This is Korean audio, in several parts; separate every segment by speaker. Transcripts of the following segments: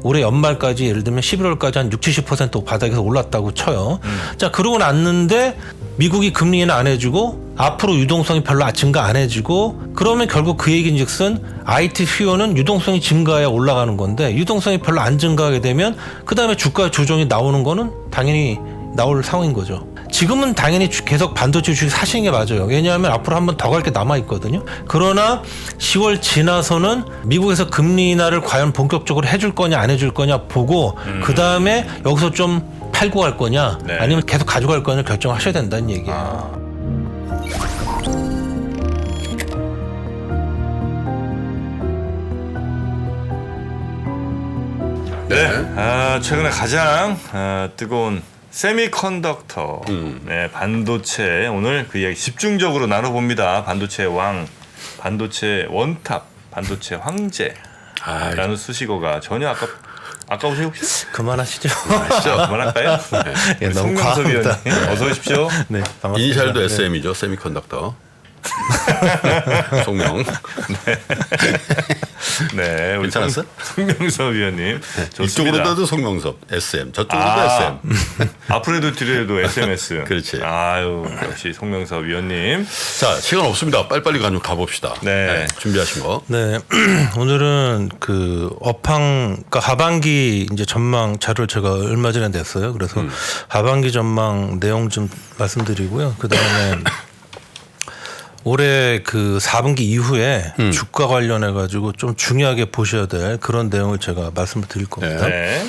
Speaker 1: 올해 연말까지 예를 들면 11월까지 한 60-70% 바닥에서 올랐다고 쳐요. 자, 그러고 났는데 미국이 금리 인하 안 해주고 앞으로 유동성이 별로 증가 안 해주고 그러면 결국 그 얘기인즉슨 IT 수요는 유동성이 증가해야 올라가는 건데 유동성이 별로 안 증가하게 되면 그 다음에 주가 조정이 나오는 거는 당연히 나올 상황인 거죠. 지금은 당연히 계속 반도체 주식 사시는 게 맞아요. 왜냐하면 앞으로 한 번 더 갈 게 남아 있거든요. 그러나 10월 지나서는 미국에서 금리 인하를 과연 본격적으로 해줄 거냐 안 해줄 거냐 보고 그 다음에 여기서 좀 팔고 갈 거냐
Speaker 2: 네.
Speaker 1: 아니면 계속 가져갈 거냐 결정하셔야 된다는 얘기예요.
Speaker 2: 네. 최근에 가장 뜨거운 세미컨덕터, 네, 반도체 오늘 그 이야기 집중적으로 나눠봅니다. 반도체 왕, 반도체 원탑, 반도체 황제라는 수식어가 전혀 아까우세요 혹시?
Speaker 1: 그만하시죠.
Speaker 2: 그만할까요?
Speaker 1: 예,
Speaker 2: 우리
Speaker 1: 너무
Speaker 2: 송명섭
Speaker 1: 과합니다.
Speaker 2: 위원님 어서 오십시오.
Speaker 1: 네, 반갑습니다.
Speaker 3: 이니셜도 SM이죠. 세미컨덕터. 송명.
Speaker 2: 네, 우리
Speaker 3: 괜찮았어?
Speaker 2: 송명섭 위원님. 좋습니다.
Speaker 3: 이쪽으로도 송명섭 SM, 저쪽으로도 SM.
Speaker 2: 앞으로도 뒤로도 SMS.
Speaker 3: 그렇지.
Speaker 2: 아유, 역시 송명섭 위원님.
Speaker 3: 자, 시간 없습니다. 빨리빨리 가봅시다.
Speaker 2: 네.
Speaker 3: 준비하신 거.
Speaker 1: 네, 오늘은 그 그러니까 하반기 이제 전망 자료를 제가 얼마 전에 냈어요. 그래서 하반기 전망 내용 좀 말씀드리고요. 그 다음에 올해 그 4분기 이후에 주가 관련해 가지고 좀 중요하게 보셔야 될 그런 내용을 제가 말씀을 드릴 겁니다.
Speaker 2: 네.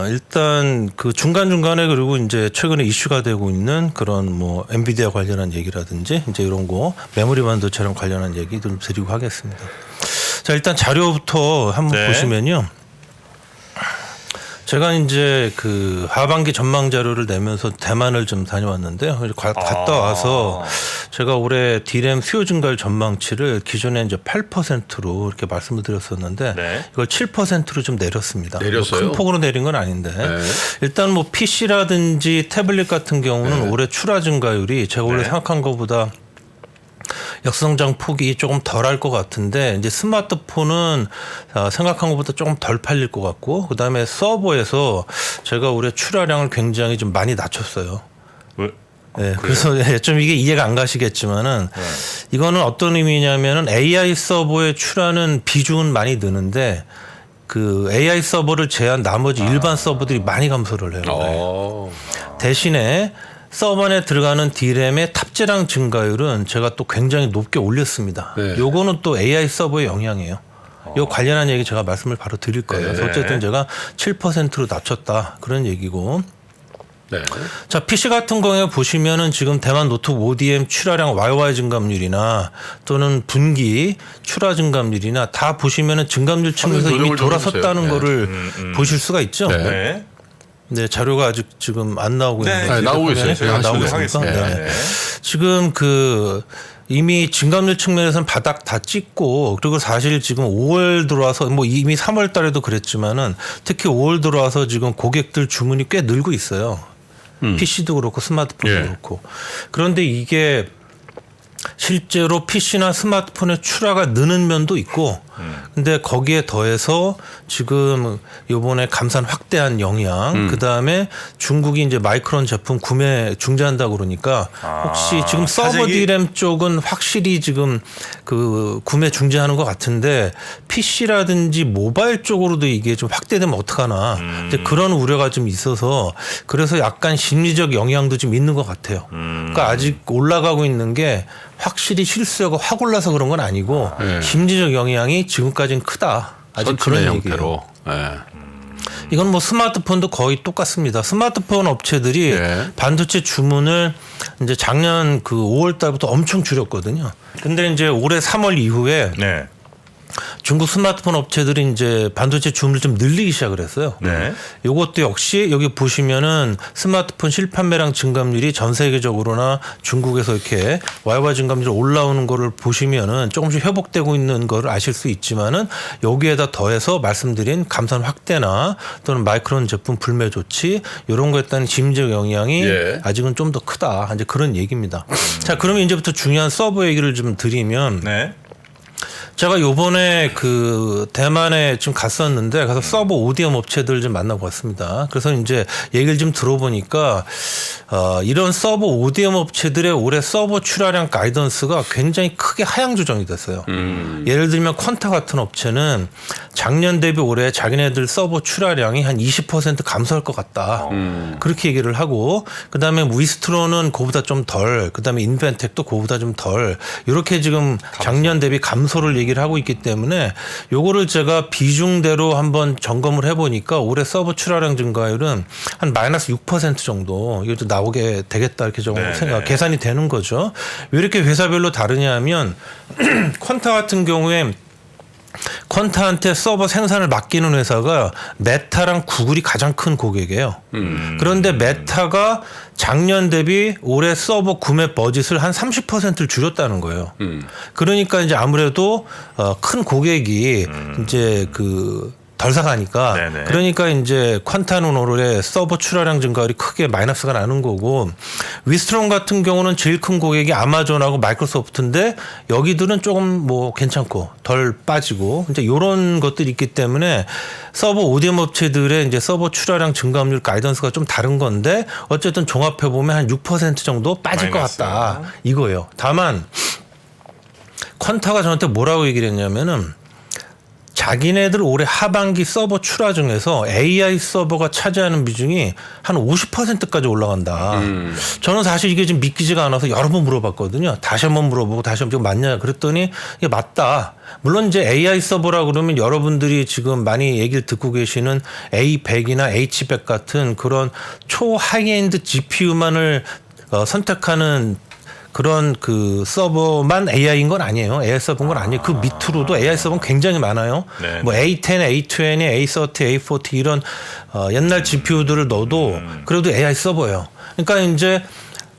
Speaker 1: 일단 그 중간중간에 그리고 이제 최근에 이슈가 되고 있는 그런 뭐 엔비디아 관련한 얘기라든지 이제 이런 거 메모리 반도체랑 관련한 얘기 좀 드리고 하겠습니다. 자, 일단 자료부터 한번
Speaker 2: 네.
Speaker 1: 보시면요. 제가 이제 그 하반기 전망 자료를 내면서 대만을 좀 다녀왔는데요. 갔다 와서 제가 올해 D램 수요 증가율 전망치를 기존에 이제 8%로 이렇게 말씀을 드렸었는데
Speaker 2: 네.
Speaker 1: 이걸 7%로 좀 내렸습니다.
Speaker 3: 내렸어요?
Speaker 1: 큰 폭으로 내린 건 아닌데 일단 뭐 PC라든지 태블릿 같은 경우는 올해 출하 증가율이 제가 원래 생각한 것보다 역성장 폭이 조금 덜할 것 같은데 이제 스마트폰은 생각한 것보다 조금 덜 팔릴 것 같고 그다음에 서버에서 제가 올해 출하량을 굉장히 좀 많이 낮췄어요.
Speaker 2: 왜?
Speaker 1: 네, 그래서 좀 이게 이해가 안 가시겠지만은 이거는 어떤 의미냐면은 AI 서버의 출하는 비중은 많이 느는데 그 AI 서버를 제한 나머지 일반 서버들이 많이 감소를 해요. 대신에 서버 안에 들어가는 D램의 탑재량 증가율은 제가 또 굉장히 높게 올렸습니다.
Speaker 3: 네.
Speaker 1: 요거는 또 AI 서버의 영향이에요. 요 관련한 얘기 제가 말씀을 바로 드릴 거예요. 그래서 어쨌든 제가 7%로 낮췄다 그런 얘기고.
Speaker 3: 네.
Speaker 1: 자, PC 같은 경우에 보시면은 지금 대만 노트북 ODM 출하량 YY 증감률이나 또는 분기 출하 증감률이나 다 보시면은 증감률 측면에서 이미
Speaker 3: 조정을 좀
Speaker 1: 돌아섰다는
Speaker 3: 해주세요.
Speaker 1: 거를 보실 수가 있죠.
Speaker 3: 네.
Speaker 2: 네.
Speaker 1: 네, 자료가 아직 지금 안 나오고
Speaker 2: 네,
Speaker 1: 있는데
Speaker 3: 나오고 있어요. 제가
Speaker 1: 나오고
Speaker 3: 하시도록
Speaker 1: 있습니까?
Speaker 2: 하겠습니다.
Speaker 1: 네.
Speaker 2: 네.
Speaker 1: 지금 그 이미 증감률 측면에서는 바닥 다 찍고 그리고 사실 지금 5월 들어와서 뭐 이미 3월 달에도 그랬지만은 특히 5월 들어와서 지금 고객들 주문이 꽤 늘고 있어요. PC도 그렇고 스마트폰도 그렇고. 그런데 이게 실제로 PC나 스마트폰의 출하가 느는 면도 있고 근데 거기에 더해서 지금 요번에 감산 확대한 영향 그다음에 중국이 이제 마이크론 제품 구매 중지한다고 그러니까 혹시 지금 서버 D램 쪽은 확실히 지금 그 구매 중지하는 것 같은데 PC라든지 모바일 쪽으로도 이게 좀 확대되면 어떡하나 이제 그런 우려가 좀 있어서 그래서 약간 심리적 영향도 좀 있는 것 같아요. 그러니까 아직 올라가고 있는 게 확실히 실수요가 확 올라서 그런 건 아니고 심리적 영향이 지금까지는 크다. 아직 그런
Speaker 3: 형태로.
Speaker 1: 얘기예요. 이건 뭐 스마트폰도 거의 똑같습니다. 스마트폰 업체들이 반도체 주문을 이제 작년 그 5월 달부터 엄청 줄였거든요. 근데 이제 올해 3월 이후에
Speaker 2: 네.
Speaker 1: 중국 스마트폰 업체들이 이제 반도체 주문을 좀 늘리기 시작을 했어요.
Speaker 2: 네.
Speaker 1: 이것도 역시 여기 보시면은 스마트폰 실판매량 증감률이 전 세계적으로나 중국에서 이렇게 YY 증감률 올라오는 거를 보시면은 조금씩 회복되고 있는 거를 아실 수 있지만은 여기에다 더해서 말씀드린 감산 확대나 또는 마이크론 제품 불매 조치 이런 거에 따른 심리적 영향이 아직은 좀 더 크다. 이제 그런 얘기입니다. 자, 그러면 이제부터 중요한 서버 얘기를 좀 드리면
Speaker 2: 네.
Speaker 1: 제가 요번에 그 대만에 좀 갔었는데 가서 서버 ODM 업체들 좀 만나고 왔습니다. 그래서 이제 얘기를 좀 들어보니까 이런 서버 ODM 업체들의 올해 서버 출하량 가이던스가 굉장히 크게 하향 조정이 됐어요. 예를 들면 퀀타 같은 업체는 작년 대비 올해 자기네들 서버 출하량이 한 20% 감소할 것 같다. 그렇게 얘기를 하고 그다음에 위스트로는 그보다 좀 덜, 그다음에 인벤텍도 그보다 좀 덜. 이렇게 지금 작년 대비 감소를 얘기를 하고 있기 때문에 요거를 제가 비중대로 한번 점검을 해보니까 올해 서버 출하량 증가율은 한 마이너스 6% 정도 이것도 나오게 되겠다 이렇게 좀 계산이 되는 거죠. 왜 이렇게 회사별로 다르냐 하면 퀀타 같은 경우에 퀀타한테 서버 생산을 맡기는 회사가 메타랑 구글이 가장 큰 고객이에요. 그런데 메타가 작년 대비 올해 서버 구매 버짓을 한 30%를 줄였다는 거예요. 그러니까 이제 아무래도 큰 고객이 이제 덜 사가니까
Speaker 2: 네네.
Speaker 1: 그러니까 이제 퀀타는 올해 서버 출하량 증가율이 크게 마이너스가 나는 거고 위스트론 같은 경우는 제일 큰 고객이 아마존하고 마이크로소프트인데 여기들은 조금 뭐 괜찮고 덜 빠지고 이제 이런 것들이 있기 때문에 서버 ODM 업체들의 이제 서버 출하량 증가율 가이던스가 좀 다른 건데 어쨌든 종합해 보면 한 6% 정도 빠질
Speaker 2: 마이너스.
Speaker 1: 것 같다 이거예요. 다만 퀀타가 저한테 뭐라고 얘기를 했냐면은 자기네들 올해 하반기 서버 출하 중에서 AI 서버가 차지하는 비중이 한 50%까지 올라간다. 저는 사실 이게 좀 믿기지가 않아서 여러 번 물어봤거든요. 다시 한번 물어보고 다시 한번 맞냐 그랬더니 이게 맞다. 물론 이제 AI 서버라 그러면 여러분들이 지금 많이 얘기를 듣고 계시는 A100이나 H100 같은 그런 초 하이엔드 GPU만을 선택하는 그런 그 서버만 AI인 건 아니에요. AI 서버인 건 아니에요. 그 밑으로도 AI 서버는 굉장히 많아요.
Speaker 2: 네.
Speaker 1: 뭐 A10, A20, A30, A40 이런 옛날 GPU들을 넣어도 그래도 AI 서버예요. 그러니까 이제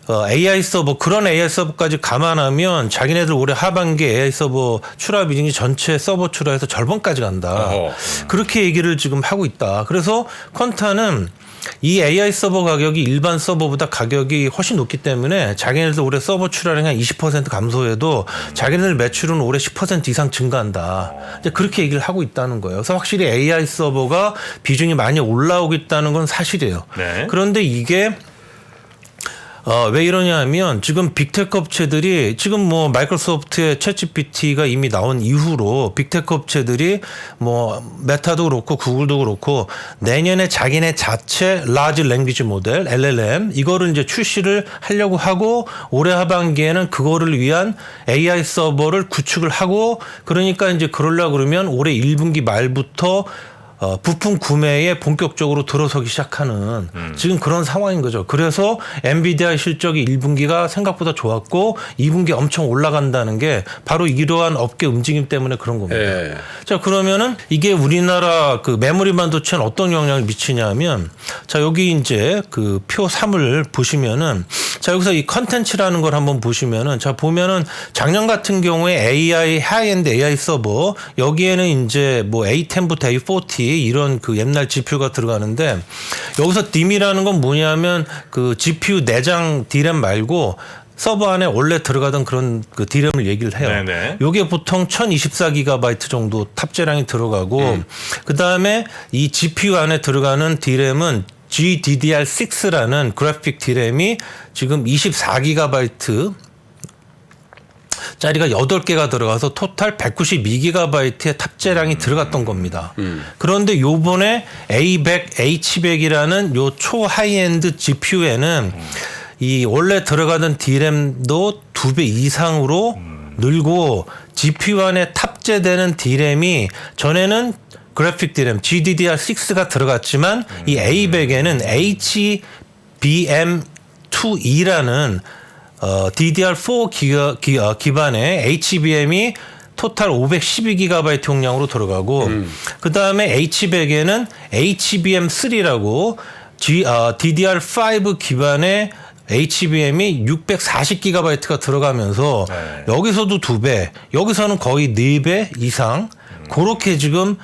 Speaker 1: AI 서버 그런 AI 서버까지 감안하면 자기네들 올해 하반기 AI 서버 출하 비중이 전체 서버 출하에서 절반까지 간다. 그렇게 얘기를 지금 하고 있다. 그래서 퀀타는 이 AI 서버 가격이 일반 서버보다 가격이 훨씬 높기 때문에 자기네들 올해 서버 출하량이 한 20% 감소해도 자기네들 매출은 올해 10% 이상 증가한다. 이제 그렇게 얘기를 하고 있다는 거예요. 그래서 확실히 AI 서버가 비중이 많이 올라오고 있다는 건 사실이에요.
Speaker 2: 네.
Speaker 1: 그런데 이게 왜 이러냐 하면 지금 빅테크 업체들이 지금 뭐 마이크로소프트의 챗GPT가 이미 나온 이후로 빅테크 업체들이 뭐 메타도 그렇고 구글도 그렇고 내년에 자기네 자체 라지 랭귀지 모델 LLM 이거를 이제 출시를 하려고 하고 올해 하반기에는 그거를 위한 AI 서버를 구축을 하고 그러니까 이제 그러려고 그러면 올해 1분기 말부터 부품 구매에 본격적으로 들어서기 시작하는 지금 그런 상황인 거죠. 그래서 엔비디아 실적이 1분기가 생각보다 좋았고 2분기 엄청 올라간다는 게 바로 이러한 업계 움직임 때문에 그런 겁니다.
Speaker 3: 예.
Speaker 1: 자, 그러면은 이게 우리나라 그 메모리 반도체는 어떤 영향을 미치냐면 자, 여기 이제 그 표 3을 보시면은 자, 여기서 이 컨텐츠라는 걸 한번 보시면은 자, 보면은 작년 같은 경우에 AI 하이엔드 AI 서버 여기에는 이제 뭐 A10부터 A40 이런 그 옛날 GPU가 들어가는데 여기서 DIMM이라는 건 뭐냐면 그 GPU 내장 DRAM 말고 서버 안에 원래 들어가던 그런 그 DRAM을 얘기를 해요.
Speaker 2: 네네.
Speaker 1: 요게 보통 1024GB 정도 탑재량이 들어가고 그다음에 이 GPU 안에 들어가는 DRAM은 GDDR6라는 그래픽 DRAM이 지금 24GB 짜리가 8개가 들어가서 토탈 192GB의 탑재량이 들어갔던 겁니다. 그런데 요번에 A100, H100이라는 요 초하이엔드 GPU에는 이 원래 들어가던 DRAM도 2배 이상으로 늘고 GPU 안에 탑재되는 DRAM이 전에는 그래픽 DRAM GDDR6가 들어갔지만 이 A100에는 HBM2E라는 DDR4 기반의 HBM이 토탈 512GB 용량으로 들어가고 그 다음에 H100에는 HBM3라고 DDR5 기반의 HBM이 640GB가 들어가면서
Speaker 2: 네.
Speaker 1: 여기서도 2배, 여기서는 거의 4배 이상 그렇게 지금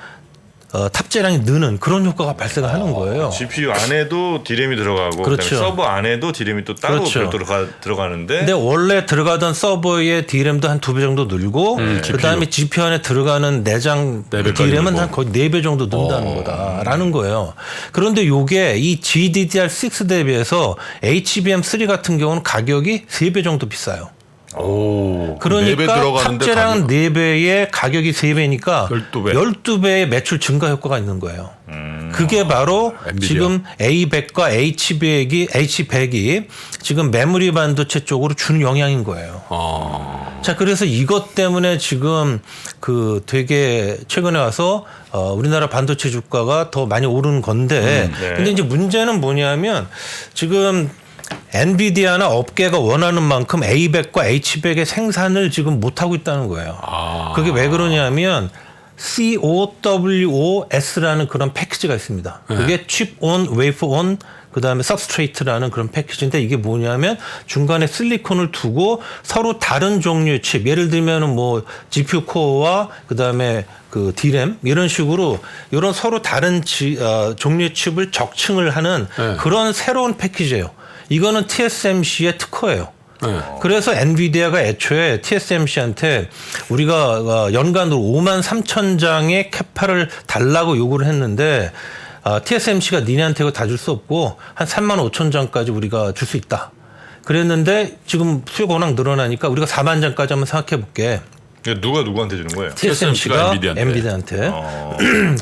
Speaker 1: 탑재량이 느는 그런 효과가 발생하는 거예요.
Speaker 2: GPU 안에도 D램이 들어가고
Speaker 1: 그렇죠.
Speaker 2: 그다음에 서버 안에도 D램이 또 따로
Speaker 1: 그렇죠.
Speaker 2: 별도로 들어가는데
Speaker 1: 근데 원래 들어가던 서버의 D램도 한 2배 정도 늘고 그다음에 GPU 안에 들어가는 내장
Speaker 3: 배까지
Speaker 1: D램은
Speaker 3: 늘고.
Speaker 1: 한 거의 4배 정도 는다는 거다라는 거예요. 그런데 요게 이 GDDR6 대비해서 HBM3 같은 경우는 가격이 3배 정도 비싸요.
Speaker 3: 오.
Speaker 1: 그러니까
Speaker 3: 4배 들어가는데
Speaker 1: 탑재량은 4배에 가격이 3배니까
Speaker 3: 12배.
Speaker 1: 12배의 매출 증가 효과가 있는 거예요. 그게 바로
Speaker 3: 엔비디아.
Speaker 1: 지금 A100과 H100이 지금 메모리 반도체 쪽으로 주는 영향인 거예요. 자, 그래서 이것 때문에 지금 그 되게 최근에 와서 우리나라 반도체 주가가 더 많이 오르는 건데
Speaker 2: 네.
Speaker 1: 근데 이제 문제는 뭐냐면 지금 엔비디아나 업계가 원하는 만큼 A100과 H100의 생산을 지금 못하고 있다는 거예요. 그게 왜 그러냐면 COWOS라는 그런 패키지가 있습니다. 그게 Chip on, Wafer on, 그다음에 Substrate라는 그런 패키지인데 이게 뭐냐면 중간에 실리콘을 두고 서로 다른 종류의 칩, 예를 들면은 뭐 GPU 코어와 그다음에 그 D램 이런 식으로 이런 서로 다른 종류의 칩을 적층을 하는 그런 새로운 패키지예요. 이거는 TSMC의 특허예요. 그래서 엔비디아가 애초에 TSMC한테 우리가 연간으로 5만 3천 장의 캐파를 달라고 요구를 했는데 TSMC가 니네한테 이거 다 줄 수 없고 한 3만 5천 장까지 우리가 줄 수 있다. 그랬는데 지금 수요가 워낙 늘어나니까 우리가 4만 장까지 한번 생각해 볼게.
Speaker 2: 누가 누구한테 주는 거예요?
Speaker 1: TSMC가
Speaker 3: 엔비디아한테.
Speaker 1: 엔비디아한테.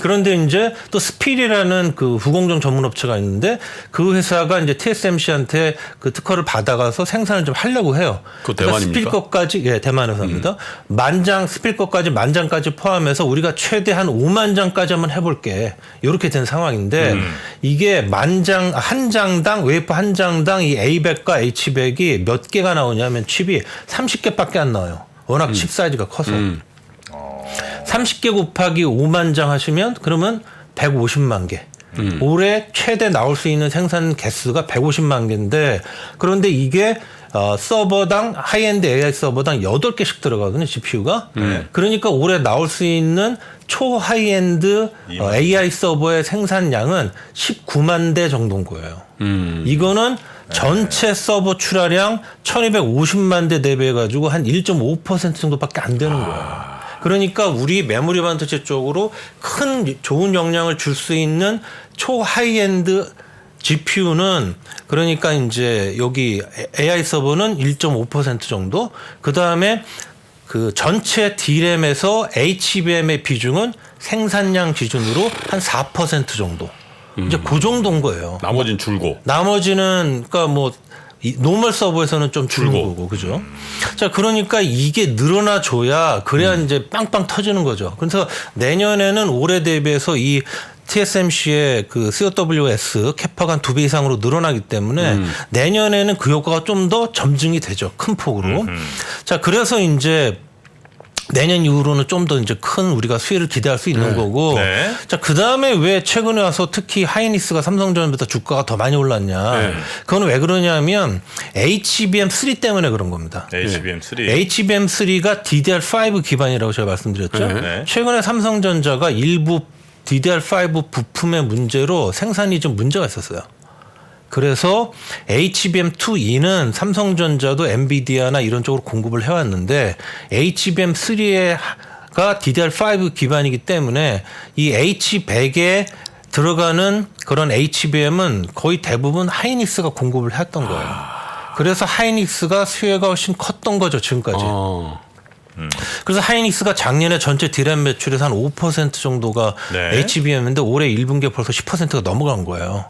Speaker 1: 그런데 이제 또 스필이라는 그 후공정 전문 업체가 있는데 그 회사가 이제 TSMC한테 그 특허를 받아가서 생산을 좀 하려고 해요.
Speaker 3: 그거
Speaker 1: 그러니까
Speaker 3: 대만입니까?
Speaker 1: 스필 것까지 예, 대만 회사입니다. 만장 스필 것까지 만장까지 포함해서 우리가 최대 한 5만 장까지 한번 해볼게. 이렇게 된 상황인데 이게 만장 한 장당 웨이퍼 한 장당 이 A100과 H100이 몇 개가 나오냐면 칩이 30개밖에 안 나와요. 워낙 칩 사이즈가 커서 30개 곱하기 5만 장 하시면 그러면 150만 개. 올해 최대 나올 수 있는 생산 개수가 150만 개인데 그런데 이게 서버당 하이엔드 AI 서버당 8개씩 들어가거든요. GPU가. 그러니까 올해 나올 수 있는 초 하이엔드 AI 서버의 생산량은 19만 대 정도인 거예요. 이거는 전체 서버 출하량 1250만 대 대비해가지고 한 1.5% 정도밖에 안 되는 거예요. 그러니까 우리 메모리 반도체 쪽으로 큰 좋은 영향을 줄 수 있는 초 하이엔드 GPU는 그러니까 이제 여기 AI 서버는 1.5% 정도. 그 다음에 그 전체 D램에서 HBM의 비중은 생산량 기준으로 한 4% 정도. 이제 그 정도인 거예요.
Speaker 3: 나머지는 줄고.
Speaker 1: 나머지는 그러니까 뭐 이 노멀 서버에서는 좀 줄는 거고 그죠? 자, 그러니까 이게 늘어나 줘야 그래야 이제 빵빵 터지는 거죠. 그래서 내년에는 올해 대비해서 이 TSMC의 그 COWS 캐파가 한 2배 이상으로 늘어나기 때문에 내년에는 그 효과가 좀 더 점증이 되죠. 큰 폭으로. 자, 그래서 이제 내년 이후로는 좀 더 이제 큰 우리가 수혜를 기대할 수 있는 거고.
Speaker 2: 네.
Speaker 1: 자, 그 다음에 왜 최근에 와서 특히 하이닉스가 삼성전자보다 주가가 더 많이 올랐냐. 그건 왜 그러냐면 HBM3 때문에 그런 겁니다.
Speaker 2: HBM3.
Speaker 1: HBM3가 DDR5 기반이라고 제가 말씀드렸죠.
Speaker 2: 네.
Speaker 1: 최근에 삼성전자가 일부 DDR5 부품의 문제로 생산이 좀 문제가 있었어요. 그래서 HBM2E는 삼성전자도 엔비디아나 이런 쪽으로 공급을 해왔는데 HBM3가 DDR5 기반이기 때문에 이 H100에 들어가는 그런 HBM은 거의 대부분 하이닉스가 공급을 했던 거예요. 그래서 하이닉스가 수혜가 훨씬 컸던 거죠, 지금까지. 그래서 하이닉스가 작년에 전체 D램 매출에서 한 5% 정도가
Speaker 2: 네.
Speaker 1: HBM인데 올해 1분기에 벌써 10%가 넘어간 거예요.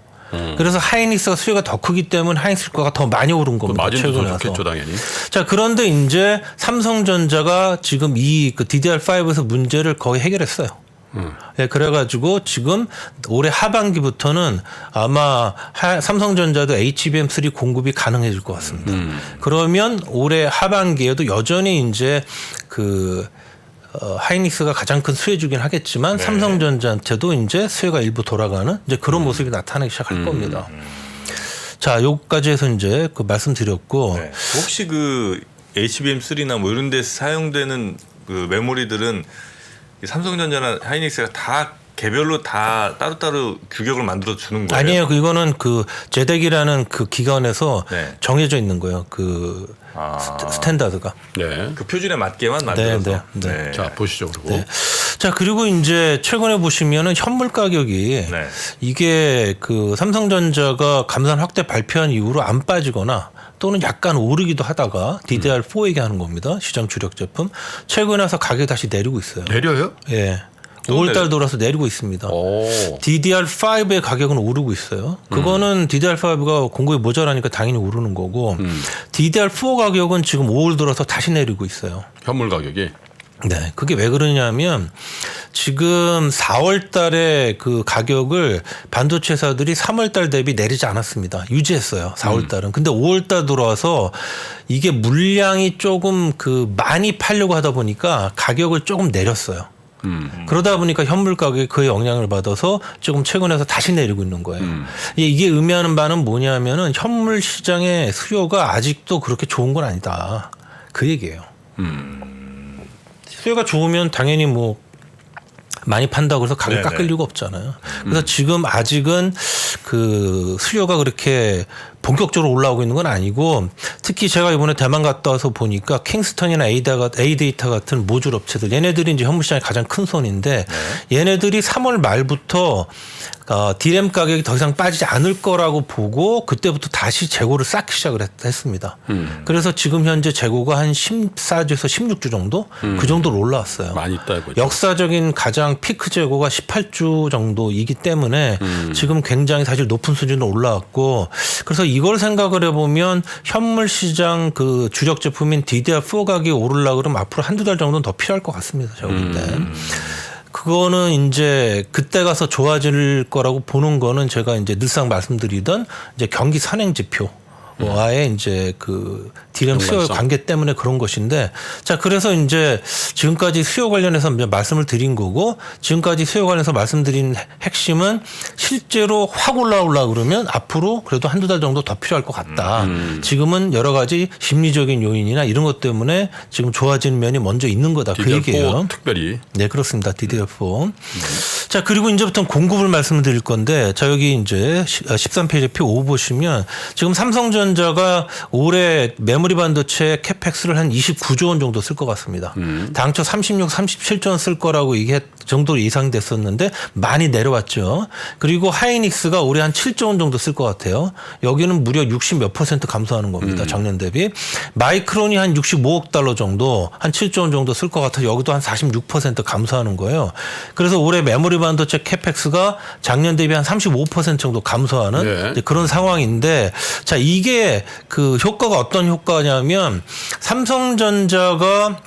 Speaker 1: 그래서 하이닉스가 수요가 더 크기 때문에 하이닉스 주가가 더 많이 오른 겁니다.
Speaker 3: 마진도
Speaker 1: 최근에
Speaker 3: 더
Speaker 1: 와서.
Speaker 3: 좋겠죠, 당연히.
Speaker 1: 자, 그런데 이제 삼성전자가 지금 이 그 DDR5에서 문제를 거의 해결했어요. 네, 그래가지고 지금 올해 하반기부터는 아마 삼성전자도 HBM3 공급이 가능해질 것 같습니다. 그러면 올해 하반기에도 여전히 이제 그 하이닉스가 가장 큰 수혜주긴 하겠지만
Speaker 2: 네.
Speaker 1: 삼성전자한테도 이제 수혜가 일부 돌아가는 이제 그런 모습이 나타나기 시작할 겁니다. 자, 여기까지 해서 이제 그 말씀드렸고
Speaker 2: 네. 혹시 그 HBM3나 뭐 이런 데서 사용되는 그 메모리들은 이 삼성전자나 하이닉스가 다 개별로 다 따로따로 규격을 만들어 주는 거예요?
Speaker 1: 아니에요. 이거는 그 제덱이라는 그 기관에서
Speaker 2: 네.
Speaker 1: 정해져 있는 거예요. 그 스탠다드가.
Speaker 3: 네.
Speaker 2: 그 표준에 맞게만 만들어서.
Speaker 1: 네.
Speaker 3: 자 보시죠 그리고.
Speaker 1: 네. 자 그리고 이제 최근에 보시면은 현물 가격이
Speaker 2: 네.
Speaker 1: 이게 그 삼성전자가 감산 확대 발표한 이후로 안 빠지거나 또는 약간 오르기도 하다가 DDR4 얘기하는 겁니다. 시장 주력 제품. 최근에 와서 가격이 다시 내리고 있어요.
Speaker 3: 내려요?
Speaker 1: 예.
Speaker 2: 또
Speaker 1: 5월달 돌아서 내리고 있습니다.
Speaker 3: 오.
Speaker 1: DDR5의 가격은 오르고 있어요. 그거는 DDR5가 공급이 모자라니까 당연히 오르는 거고 DDR4 가격은 지금 5월 들어서 다시 내리고 있어요.
Speaker 3: 현물 가격이.
Speaker 1: 네, 그게 왜 그러냐면 지금 4월 달에 그 가격을 반도체 회사들이 3월 달 대비 내리지 않았습니다. 유지했어요. 4월 달은. 근데 5월 달 들어와서 이게 물량이 조금 그 많이 팔려고 하다 보니까 가격을 조금 내렸어요. 그러다 보니까 현물 가격이 그 영향을 받아서 조금 최근에서 다시 내리고 있는 거예요. 이게 의미하는 바는 뭐냐면은 현물 시장의 수요가 아직도 그렇게 좋은 건 아니다. 그 얘기예요. 수요가 좋으면 당연히 뭐 많이 판다고 해서 가격 깎을 이유가 없잖아요. 그래서 지금 아직은 그 수요가 그렇게 본격적으로 올라오고 있는 건 아니고 특히 제가 이번에 대만 갔다 와서 보니까 킹스턴이나 에이데이터 같은 모듈 업체들 얘네들이 이제 현물 시장의 가장 큰 손인데 얘네들이 3월 말부터 디램 가격이 더 이상 빠지지 않을 거라고 보고 그때부터 다시 재고를 쌓기 시작을 했습니다. 그래서 지금 현재 재고가 한 14주에서 16주 정도 그 정도로 올라왔어요.
Speaker 3: 많이 있다 이거죠.
Speaker 1: 역사적인 가장 피크 재고가 18주 정도이기 때문에 지금 굉장히 사실 높은 수준으로 올라왔고 그래서 이걸 생각을 해보면 현물 시장 그 주력 제품인 DDR4 가격이 오르려고 그러면 앞으로 한두 달 정도는 더 필요할 것 같습니다. 제가 볼 때. 그거는 이제 그때 가서 좋아질 거라고 보는 거는 제가 이제 늘상 말씀드리던 이제 경기 선행 지표. 와의 이제 그 디램 수요 관계 때문에 그런 것인데 자 그래서 이제 지금까지 수요 관련해서 이제 말씀을 드린 거고 지금까지 수요 관련해서 말씀드린 핵심은 실제로 확 올라오려고 그러면 앞으로 그래도 한두 달 정도 더 필요할 것 같다. 지금은 여러 가지 심리적인 요인이나 이런 것 때문에 지금 좋아지는 면이 먼저 있는 거다. 그 얘기예요.
Speaker 3: 특별히.
Speaker 1: 네, 그렇습니다. DDR4. 자, 그리고 이제부터 공급을 말씀을 드릴 건데 자, 여기 이제 13페이지 표5 보시면 지금 삼성전자가 올해 메모리 반도체 캐펙스를 한 29조 원 정도 쓸 것 같습니다. 당초 36, 37조 원 쓸 거라고 이게 정도로 예상됐었는데 많이 내려왔죠. 그리고 하이닉스가 올해 한 7조 원 정도 쓸 것 같아요. 여기는 무려 60 몇 % 감소하는 겁니다. 작년 대비. 마이크론이 한 65억 달러 정도 한 7조 원 정도 쓸 것 같아요. 여기도 한 46% 감소하는 거예요. 그래서 올해 메모리 반도체 캐펙스가 작년 대비 한 35% 정도 감소하는
Speaker 3: 네.
Speaker 1: 그런 상황인데 자 이게 그 효과가 어떤 효과냐면 삼성전자가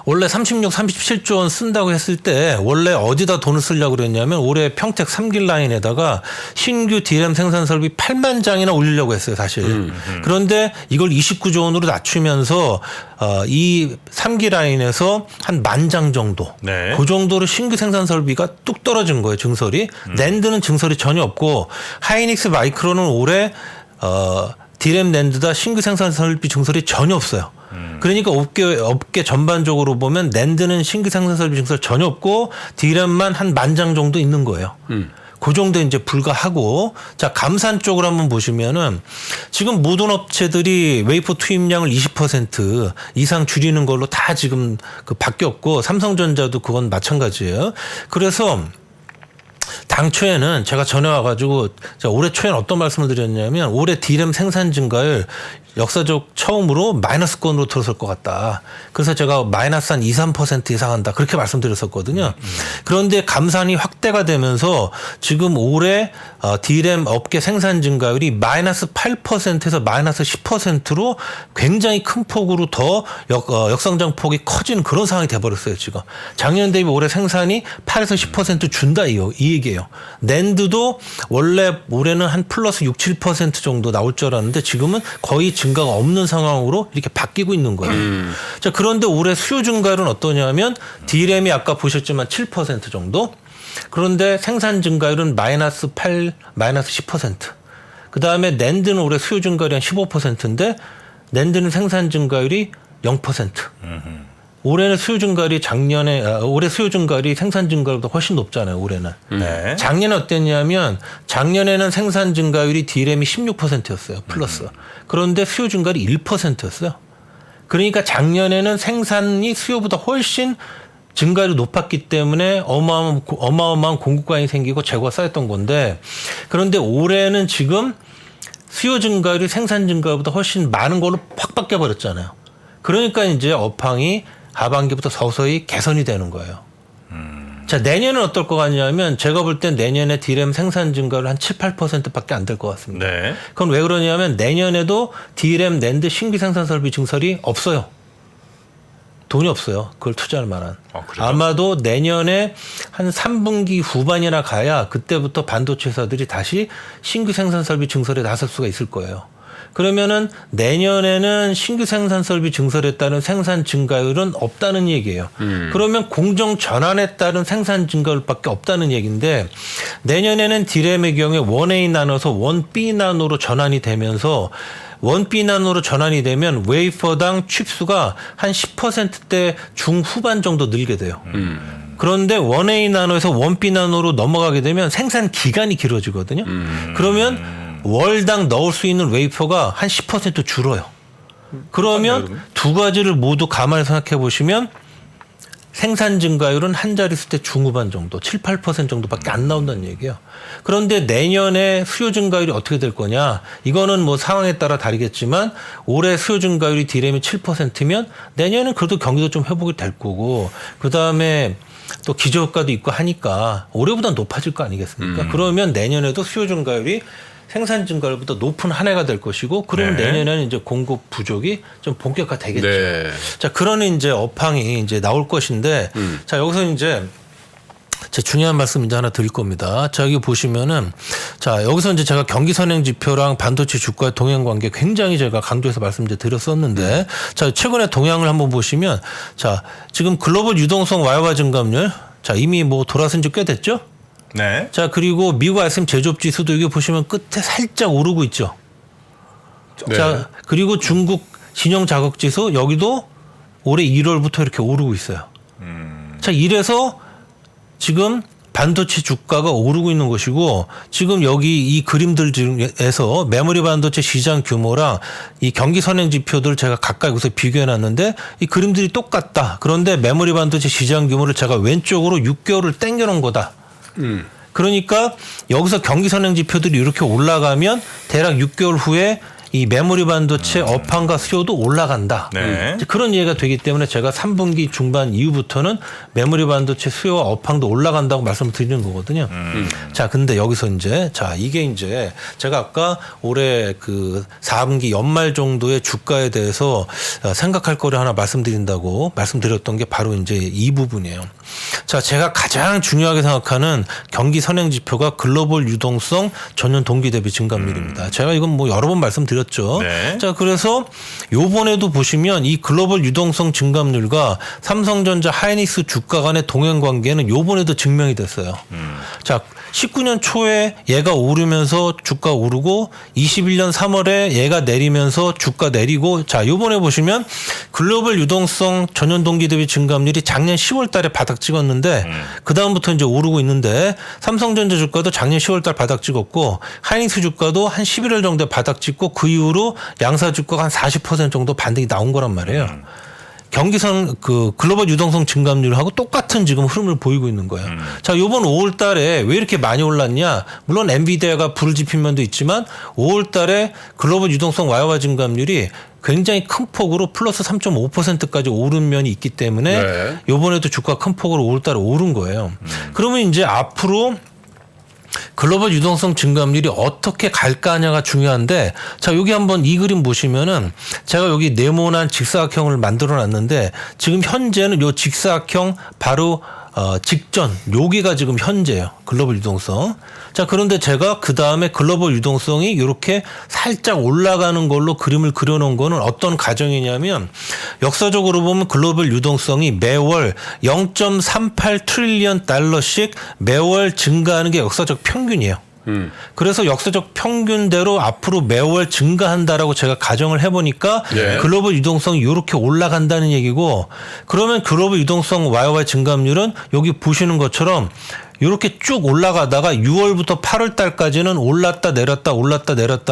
Speaker 1: 원래 36, 37조 원 쓴다고 했을 때 원래 어디다 돈을 쓰려고 그랬냐면 올해 평택 3길 라인에다가 신규 디램 생산 설비 8만 장이나 올리려고 했어요, 사실. 그런데 이걸 29조 원으로 낮추면서 이 3기 라인에서 한 10,000장 정도.
Speaker 2: 네.
Speaker 1: 그 정도로 신규 생산 설비가 뚝 떨어진 거예요, 증설이. 낸드는 증설이 전혀 없고 하이닉스 마이크론은 올해 디램 낸드다 신규 생산 설비 증설이 전혀 없어요. 그러니까 업계 전반적으로 보면 낸드는 신규 생산 설비 증설 전혀 없고 디램만 한 10,000장 정도 있는 거예요. 그 정도 이제 불과하고 자 감산 쪽으로 한번 보시면은 지금 모든 업체들이 웨이퍼 투입량을 20% 이상 줄이는 걸로 다 지금 그 바뀌었고 삼성전자도 그건 마찬가지예요. 그래서 당초에는 제가 전에 와가지고 올해 초에는 어떤 말씀을 드렸냐면 올해 디램 생산 증가율 역사적 처음으로 마이너스권으로 들어설 것 같다. 그래서 제가 마이너스 한 2, 3% 이상 한다. 그렇게 말씀드렸었거든요. 그런데 감산이 확대가 되면서 지금 올해 디램 업계 생산 증가율이 마이너스 8%에서 마이너스 10%로 굉장히 큰 폭으로 더 역성장 폭이 커지는 그런 상황이 돼버렸어요. 지금. 작년 대비 올해 생산이 8에서 10% 준다 이 얘기예요. 낸드도 원래 올해는 한 플러스 6, 7% 정도 나올 줄 알았는데 지금은 거의 증가가 없는 상황으로 이렇게 바뀌고 있는 거예요. 자, 그런데 올해 수요 증가율은 어떠냐면 디램이 아까 보셨지만 7% 정도. 그런데 생산 증가율은 마이너스 8, 마이너스 10%. 그 다음에 낸드는 올해 수요 증가율이 한 15%인데 낸드는 생산 증가율이 0%. 올해는 수요 증가율이 올해 수요 증가율이 생산 증가율보다 훨씬 높잖아요. 올해는.
Speaker 2: 네.
Speaker 1: 작년에 어땠냐면 작년에는 생산 증가율이 D램이 16%였어요. 플러스. 그런데 수요 증가율이 1%였어요. 그러니까 작년에는 생산이 수요보다 훨씬 증가율이 높았기 때문에 어마어마한 공급관이 생기고 재고가 쌓였던 건데, 그런데 올해는 지금 수요 증가율이 생산 증가율보다 훨씬 많은 걸로 확 바뀌어버렸잖아요. 그러니까 이제 업황이 하반기부터 서서히 개선이 되는 거예요. 자, 내년은 어떨 것 같냐면 제가 볼 땐 내년에 D램 생산 증가율 한 7, 8%밖에 안 될 것 같습니다.
Speaker 2: 네.
Speaker 1: 그건 왜 그러냐면 내년에도 D램 낸드 신규 생산 설비 증설이 없어요. 돈이 없어요. 그걸 투자할 만한.
Speaker 2: 그래요?
Speaker 1: 아마도 내년에 한 3분기 후반이나 가야 그때부터 반도체 회사들이 다시 신규 생산 설비 증설에 나설 수가 있을 거예요. 그러면은 내년에는 신규 생산 설비 증설에 따른 생산 증가율은 없다는 얘기예요. 그러면 공정 전환에 따른 생산 증가율밖에 없다는 얘기인데, 내년에는 D램의 경우에 1A 나눠서 1B 나노로 전환이 되면서 1B 나노로 전환이 되면 웨이퍼당 칩수가 한 10%대 중후반 정도 늘게 돼요. 그런데 1A 나노에서 1B 나노로 넘어가게 되면 생산 기간이 길어지거든요. 그러면 월당 넣을 수 있는 웨이퍼가 한 10% 줄어요. 그러면 두 가지를 모두 감안해서 생각해 보시면 생산 증가율은 한 자릿수 대 중후반 정도, 7, 8% 정도밖에 안 나온다는 얘기예요. 그런데 내년에 수요 증가율이 어떻게 될 거냐? 이거는 뭐 상황에 따라 다르겠지만 올해 수요 증가율이 D램이 7%면 내년은 그래도 경기도 좀 회복이 될 거고, 그다음에 또 기저효과도 있고 하니까 올해보다 높아질 거 아니겠습니까? 그러면 내년에도 수요 증가율이 생산 증가율보다 높은 한 해가 될 것이고, 그러면
Speaker 2: 네.
Speaker 1: 내년에는 이제 공급 부족이 좀 본격화 되겠죠.
Speaker 3: 네.
Speaker 1: 자, 그런 이제 업황이 이제 나올 것인데, 자, 여기서 이제 제 중요한 말씀 이제 하나 드릴 겁니다. 자, 여기 보시면은, 자, 여기서 이제 제가 경기 선행 지표랑 반도체 주가의 동행 관계 굉장히 제가 강조해서 말씀 이제 드렸었는데, 자, 최근에 동향을 한번 보시면, 자, 지금 글로벌 유동성 와이와 증감률, 자, 이미 뭐 돌아선 지 꽤 됐죠?
Speaker 2: 네.
Speaker 1: 자, 그리고 미국 SM 제조업 지수도 여기 보시면 끝에 살짝 오르고 있죠.
Speaker 3: 네.
Speaker 1: 자, 그리고 중국 신용 자국 지수 여기도 올해 1월부터 이렇게 오르고 있어요. 자, 이래서 지금 반도체 주가가 오르고 있는 것이고, 지금 여기 이 그림들 중에서 메모리 반도체 시장 규모랑 이 경기 선행 지표들 제가 가까이 여기서 비교해 놨는데 이 그림들이 똑같다. 그런데 메모리 반도체 시장 규모를 제가 왼쪽으로 6개월을 당겨 놓은 거다. 그러니까 여기서 경기 선행 지표들이 이렇게 올라가면 대략 6개월 후에 이 메모리 반도체 업황과 수요도 올라간다.
Speaker 2: 네.
Speaker 1: 이제 그런 이해가 되기 때문에 제가 3분기 중반 이후부터는 메모리 반도체 수요와 업황도 올라간다고 말씀을 드리는 거거든요. 자, 근데 여기서 이제, 자, 이게 이제 제가 아까 올해 그 4분기 연말 정도의 주가에 대해서 생각할 거를 하나 말씀드린다고 말씀드렸던 게 바로 이제 이 부분이에요. 자, 제가 가장 중요하게 생각하는 경기 선행 지표가 글로벌 유동성 전년 동기 대비 증감률입니다. 제가 이건 뭐 여러 번 말씀드렸죠.
Speaker 2: 네.
Speaker 1: 자, 그래서 요번에도 보시면 이 글로벌 유동성 증감률과 삼성전자 하이닉스 주가 간의 동행 관계는 요번에도 증명이 됐어요. 자, 19년 초에 얘가 오르면서 주가 오르고 21년 3월에 얘가 내리면서 주가 내리고, 자, 요번에 보시면 글로벌 유동성 전년 동기 대비 증감률이 작년 10월 달에 바닥 찍었는데 그다음부터 이제 오르고 있는데, 삼성전자 주가도 작년 10월 달 바닥 찍었고 하이닉스 주가도 한 11월 정도에 바닥 찍고 그 이후로 양사 주가가 한 40% 정도 반등이 나온 거란 말이에요. 경기선 그 글로벌 유동성 증감률하고 똑같은 지금 흐름을 보이고 있는 거예요. 자, 요번 5월 달에 왜 이렇게 많이 올랐냐? 물론 엔비디아가 불을 지핀 면도 있지만 5월 달에 글로벌 유동성 와이와 증감률이 굉장히 큰 폭으로 플러스 3.5%까지 오른 면이 있기 때문에
Speaker 3: 네.
Speaker 1: 요번에도 주가 큰 폭으로 5월 달에 오른 거예요. 그러면 이제 앞으로 글로벌 유동성 증감률이 어떻게 갈까냐가 중요한데, 자, 여기 한번 이 그림 보시면은 제가 여기 네모난 직사각형을 만들어 놨는데 지금 현재는 요 직사각형 바로 직전 여기가 지금 현재예요. 글로벌 유동성. 자, 그런데 제가 그 다음에 글로벌 유동성이 이렇게 살짝 올라가는 걸로 그림을 그려놓은 거는 어떤 가정이냐면, 역사적으로 보면 글로벌 유동성이 매월 0.38 트릴리언 달러씩 매월 증가하는 게 역사적 평균이에요. 그래서 역사적 평균대로 앞으로 매월 증가한다라고 제가 가정을 해보니까
Speaker 3: 예.
Speaker 1: 글로벌 유동성이 이렇게 올라간다는 얘기고 그러면 글로벌 유동성 YOY 증감률은 여기 보시는 것처럼 이렇게 쭉 올라가다가 6월부터 8월 달까지는 올랐다 내렸다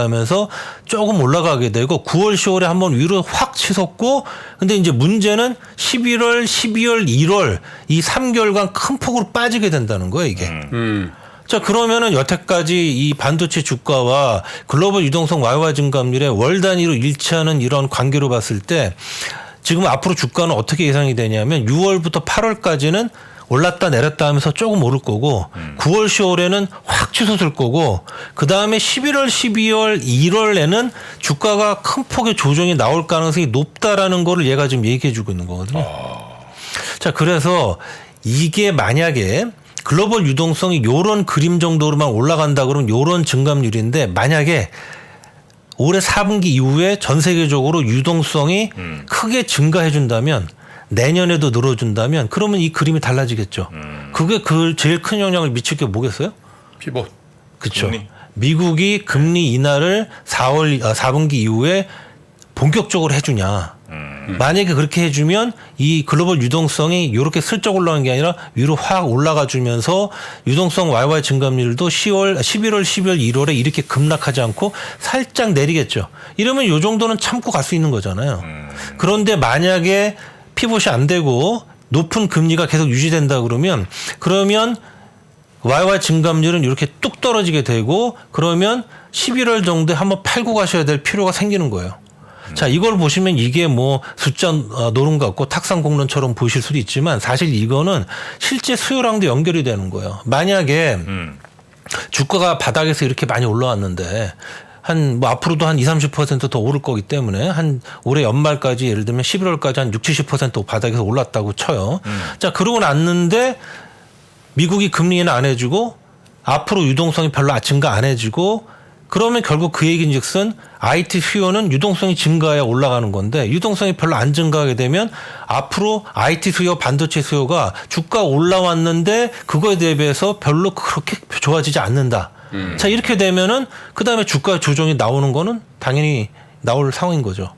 Speaker 1: 하면서 조금 올라가게 되고 9월, 10월에 한번 위로 확 치솟고 근데 이제 문제는 11월, 12월, 1월 이 3개월간 큰 폭으로 빠지게 된다는 거예요, 이게. 자, 그러면은 여태까지 이 반도체 주가와 글로벌 유동성 YOY 증감률의 월 단위로 일치하는 이런 관계로 봤을 때 지금 앞으로 주가는 어떻게 예상이 되냐면 6월부터 8월까지는 올랐다 내렸다 하면서 조금 오를 거고 9월, 10월에는 확 치솟을 거고 그다음에 11월, 12월, 1월에는 주가가 큰 폭의 조정이 나올 가능성이 높다라는 거를 얘가 지금 얘기해 주고 있는 거거든요. 자, 그래서 이게 만약에 글로벌 유동성이 요런 그림 정도로만 올라간다 그러면 요런 증감률인데 만약에 올해 4분기 이후에 전 세계적으로 유동성이 크게 증가해 준다면 내년에도 늘어준다면 그러면 이 그림이 달라지겠죠. 그게 그 제일 큰 영향을 미칠 게 뭐겠어요?
Speaker 3: 피봇.
Speaker 1: 그렇죠.
Speaker 2: 금리.
Speaker 1: 미국이 금리 인하를 4분기 이후에 본격적으로 해주냐. 만약에 그렇게 해주면 이 글로벌 유동성이 이렇게 슬쩍 올라가는 게 아니라 위로 확 올라가 주면서 유동성 YOY 증감률도 11월, 12월, 1월에 이렇게 급락하지 않고 살짝 내리겠죠. 이러면 이 정도는 참고 갈 수 있는 거잖아요. 그런데 만약에 피봇이 안 되고 높은 금리가 계속 유지된다 그러면 YOY 증감률은 이렇게 뚝 떨어지게 되고 그러면 11월 정도에 한번 팔고 가셔야 될 필요가 생기는 거예요. 자, 이걸 보시면 이게 뭐 숫자 노름 같고 탁상공론처럼 보실 수도 있지만 사실 이거는 실제 수요랑도 연결이 되는 거예요. 만약에 주가가 바닥에서 이렇게 많이 올라왔는데 뭐 앞으로도 한 20-30% 더 오를 거기 때문에 한 올해 연말까지 예를 들면 11월까지 한 60-70% 바닥에서 올랐다고 쳐요. 자, 그러고 났는데 미국이 금리 인하 안 해주고 앞으로 유동성이 별로 증가 안 해주고 그러면 결국 그 얘기인즉슨 IT 수요는 유동성이 증가해야 올라가는 건데 유동성이 별로 안 증가하게 되면 앞으로 IT 수요, 반도체 수요가 주가 올라왔는데 그거에 대비해서 별로 그렇게 좋아지지 않는다. 자, 이렇게 되면은 그 다음에 주가 조정이 나오는 거는 당연히 나올 상황인 거죠.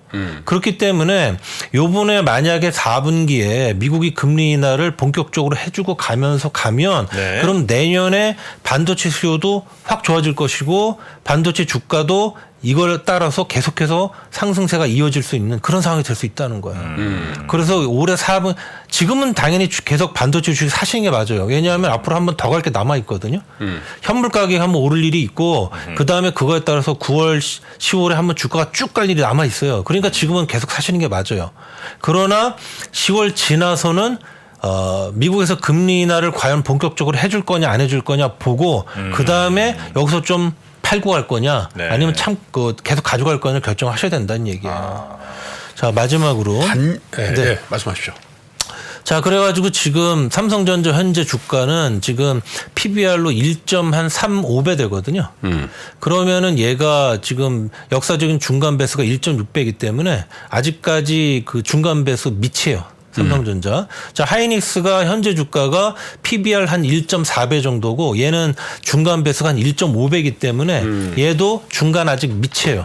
Speaker 1: 그렇기 때문에 요번에 만약에 4분기에 미국이 금리 인하를 본격적으로 해주고 가면서 가면
Speaker 2: 네.
Speaker 1: 그럼 내년에 반도체 수요도 확 좋아질 것이고 반도체 주가도 이걸 따라서 계속해서 상승세가 이어질 수 있는 그런 상황이 될 수 있다는 거예요. 그래서 올해 4분 지금은 당연히 계속 반도체 주식 사시는 게 맞아요. 왜냐하면 앞으로 한 번 더 갈 게 남아 있거든요. 현물 가격이 한번 오를 일이 있고 그 다음에 그거에 따라서 9월, 10월에 한번 주가가 쭉 갈 일이 남아 있어요. 그러니까 지금은 계속 사시는 게 맞아요. 그러나 10월 지나서는 미국에서 금리 인하를 과연 본격적으로 해줄 거냐 안 해줄 거냐 보고 그 다음에 여기서 좀 팔고 갈 거냐
Speaker 2: 네.
Speaker 1: 아니면 계속 가져갈 거냐 결정하셔야 된다는 얘기예요. 자, 마지막으로
Speaker 3: 네. 말씀하십시오.
Speaker 1: 자, 그래가지고 지금 삼성전자 현재 주가는 지금 PBR로 1.35배 되거든요. 그러면은 얘가 지금 역사적인 중간 배수가 1.6배이기 때문에 아직까지 그 중간 배수 밑이에요. 삼성전자. 자, 하이닉스가 현재 주가가 PBR 한 1.4배 정도고 얘는 중간 배수가 한 1.5배이기 때문에 얘도 중간 아직 밑이에요.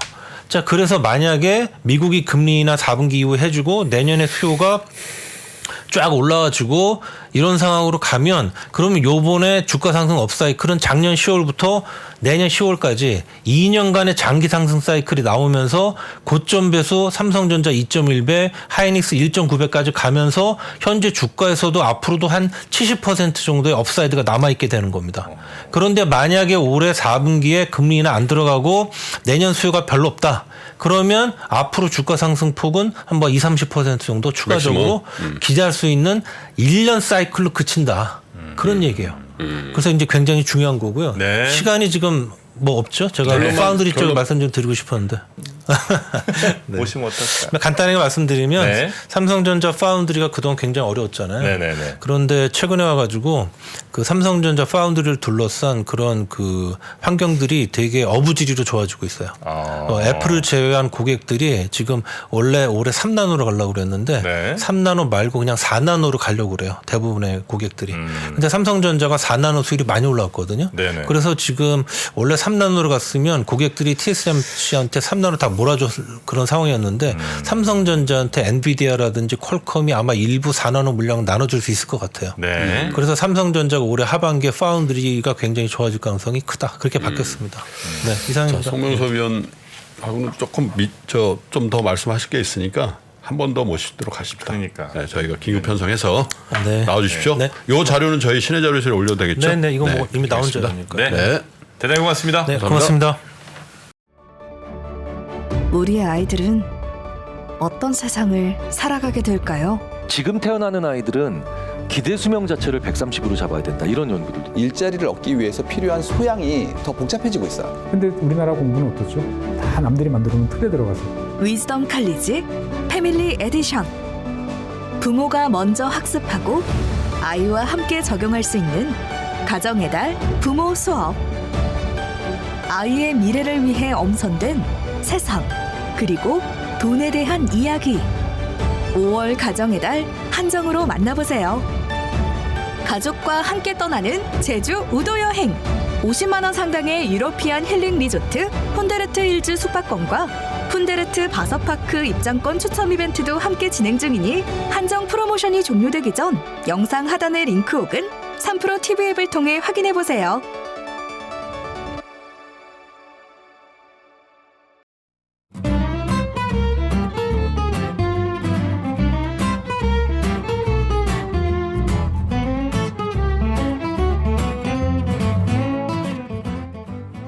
Speaker 1: 자, 그래서 만약에 미국이 금리 인하 4분기 이후에 해주고 내년에 수요가 쫙 올라와주고 이런 상황으로 가면 그러면 요번에 주가 상승 업사이클은 작년 10월부터 내년 10월까지 2년간의 장기 상승 사이클이 나오면서 고점 배수 삼성전자 2.1배, 하이닉스 1.9배까지 가면서 현재 주가에서도 앞으로도 한 70% 정도의 업사이드가 남아있게 되는 겁니다. 그런데 만약에 올해 4분기에 금리 인하 안 들어가고 내년 수요가 별로 없다. 그러면 앞으로 주가 상승 폭은 한 번 20-30% 정도 추가적으로 기대할 수 있는 1년 사이클로 그친다. 그런 얘기예요. 그래서 이제 굉장히 중요한 거고요.
Speaker 2: 네.
Speaker 1: 시간이 지금 뭐 없죠? 제가
Speaker 3: 결론만-
Speaker 1: 파운드리 쪽에
Speaker 3: 결론-
Speaker 1: 말씀 좀 드리고 싶었는데. 네.
Speaker 2: 오시면 어떨까?
Speaker 1: 간단하게 말씀드리면
Speaker 2: 네.
Speaker 1: 삼성전자 파운드리가 그동안 굉장히 어려웠잖아요.
Speaker 2: 네네네.
Speaker 1: 그런데 최근에 와가지고 그 삼성전자 파운드리를 둘러싼 그런 그 환경들이 되게 어부지리로 좋아지고 있어요. 애플을 제외한 고객들이 지금 원래 올해 3나노로 가려고 그랬는데
Speaker 2: 네.
Speaker 1: 3나노 말고 그냥 4나노로 가려고 그래요. 대부분의 고객들이. 근데 삼성전자가 4나노 수율이 많이 올라왔거든요.
Speaker 2: 네네.
Speaker 1: 그래서 지금 원래 3나노로 갔으면 고객들이 TSMC한테 3나노 다 몰아줬을 그런 상황이었는데 삼성전자한테 엔비디아라든지 퀄컴이 아마 일부 4나노 물량 나눠줄 수 있을 것 같아요.
Speaker 2: 네.
Speaker 1: 그래서 삼성전자가 올해 하반기에 파운드리가 굉장히 좋아질 가능성이 크다. 그렇게 바뀌었습니다. 네, 이상입니다.
Speaker 3: 송명섭 위원하고는 조금 좀 더 말씀하실 게 있으니까 한 번 더 모시도록 하십니다.
Speaker 2: 그러니까.
Speaker 3: 네, 저희가 긴급 편성해서
Speaker 1: 네.
Speaker 3: 나와주십시오.
Speaker 1: 네.
Speaker 3: 이 자료는 저희 신의 자료실에 올려도 되겠죠?
Speaker 1: 네, 네, 이거 뭐 이미 나온
Speaker 3: 알겠습니다.
Speaker 1: 자료니까.
Speaker 2: 네.
Speaker 3: 네.
Speaker 2: 대단히 고맙습니다.
Speaker 1: 네, 고맙습니다.
Speaker 4: 우리의 아이들은 어떤 세상을 살아가게 될까요?
Speaker 5: 지금 태어나는 아이들은 기대 수명 자체를 130으로 잡아야 된다. 이런 연구들도.
Speaker 6: 일자리를 얻기 위해서 필요한 소양이 더 복잡해지고 있어요.
Speaker 7: 근데 우리나라 공부는 어떻죠? 다 남들이 만들어 놓은 틀에 들어가서.
Speaker 4: 위즈덤 칼리지 패밀리 에디션. 부모가 먼저 학습하고 아이와 함께 적용할 수 있는 가정의 달 부모 수업. 아이의 미래를 위해 엄선된 세상 그리고 돈에 대한 이야기. 5월 가정의 달 한정으로 만나보세요. 가족과 함께 떠나는 제주 우도 여행. 50만 원 상당의 유러피안 힐링 리조트 폰데르트 힐즈 숙박권과 폰데르트 바서파크 입장권 추첨 이벤트도 함께 진행 중이니 한정 프로모션이 종료되기 전 영상 하단의 링크 혹은 3프로 TV 앱을 통해 확인해 보세요.